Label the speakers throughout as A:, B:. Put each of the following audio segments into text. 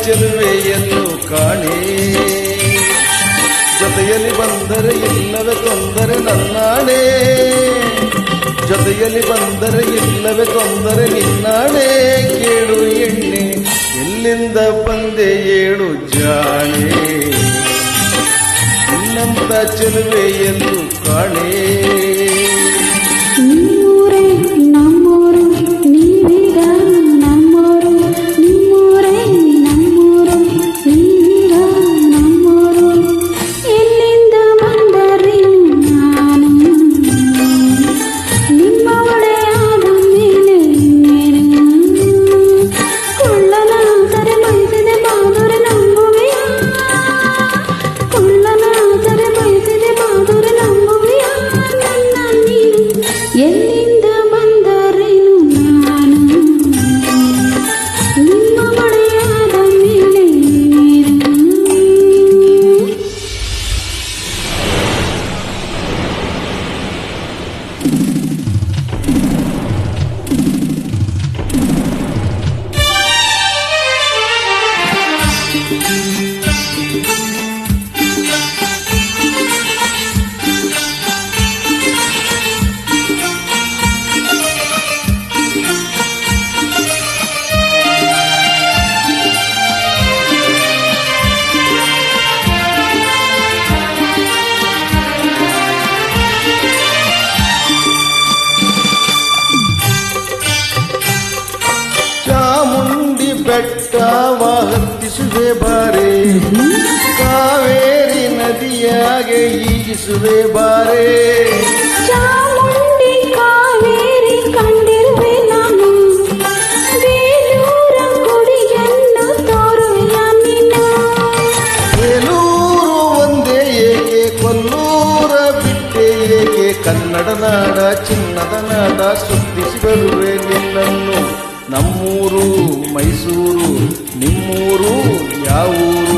A: ಚೆಲುವೆಯನ್ನು ಕಾಣೆ. ಜೊತೆಯಲ್ಲಿ ಬಂದರೆ ಇಲ್ಲವೇ ತೊಂದರೆ ನನ್ನಾಣೆ, ಜೊತೆಯಲ್ಲಿ ಬಂದರೆ ಇಲ್ಲವೇ ತೊಂದರೆ ನಿನ್ನಾಣೆ. ಕೇಳು ಎಣ್ಣೆ ಎಲ್ಲಿಂದ ಬಂದೆ ಏಳು ಜಾಣೆ, ನಿನ್ನಂತ ಚೆಲುವೆಯನ್ನು ಕಾಣೆ. ಬೆಟ್ಟವ ಹತ್ತಿಸುವೆ ಬಾರೆ, ಕಾವೇರಿ ನದಿಯಾಗೆ ಈಗಿಸುವೆ ಬಾರೆ.
B: ಚಾಮುಂಡಿ ಕಾವೇರಿ ಕಂಡಿರುವೆ ನಾನು, ಬೇಲೂರ ಗುಡಿಯನ್ನು ತೋರುವೆಯ ನೀನು.
A: ಬೇಲೂರು ಒಂದೇ ಏಕೆ, ಕೊಲ್ಲೂರ ಬಿಟ್ಟೆ ಏಕೆ, ಕನ್ನಡ ನಾಡ ಚಿನ್ನದ ನಾಡ ಸುತ್ತಿಸಿ ಬರುವೆ ನಿನ್ನನ್ನು. ನಮ್ಮೂರು ಮೈಸೂರು, ನಿಮ್ಮೂರು ಯಾವೂರು?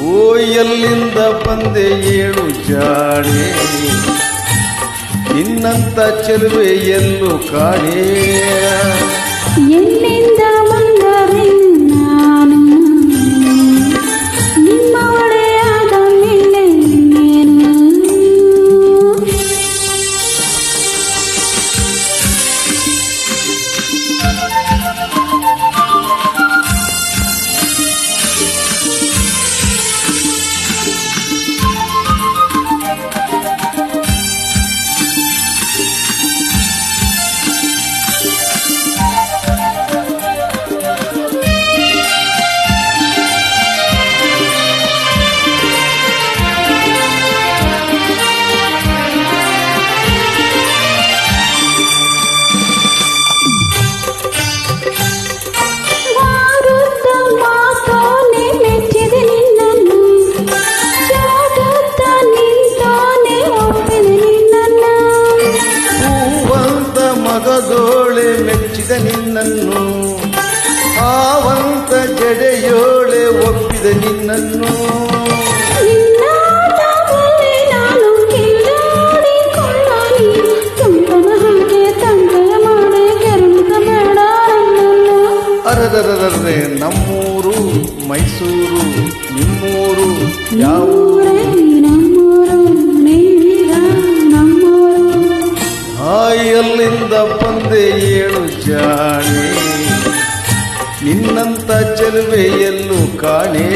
A: ಓ ಎಲ್ಲಿಂದ ಬಂದೆ ಏಳು ಜಾಣೆ, ನಿನ್ನಂತ ಚೆಲುವೆ ಎಲ್ಲೂ ಕಾಣೆ.
B: ಎಲ್ಲಿಂದ ಬಂದರೆ ನಾನು, ನಿಮ್ಮ ಒಡೆಯಾದ ಮೇಲೆ ನೀನು.
A: ಮಗದೋಳೆ ಮೆಚ್ಚಿದ ನಿನ್ನನ್ನು, ಆವಂತ ಜಡೆಯೋಳೆ ಒಪ್ಪಿದ ನಿನ್ನನ್ನು.
B: ನಾನು ಕಿಲ್ಲಾಡಿಕೊಳ್ಳಿ ತುಂಟನ ಹಾಗೆ ತಂದೆಯ ಮಾಡಿ ಕೆರಳಿಸಬೇಡ ನನ್ನನ್ನು.
A: ಅರದರರರೆ ನಮ್ಮೂರು ಮೈಸೂರು, ನಿಮ್ಮೂರು ಯಾವೂರು? ಎಲ್ಲಿಂದ ಬಂದೆ ಏಳು ಜಾಣೆ, ನಿನ್ನಂತ ಚೆಲುವೆ ಎಲ್ಲೂ ಕಾಣೆ.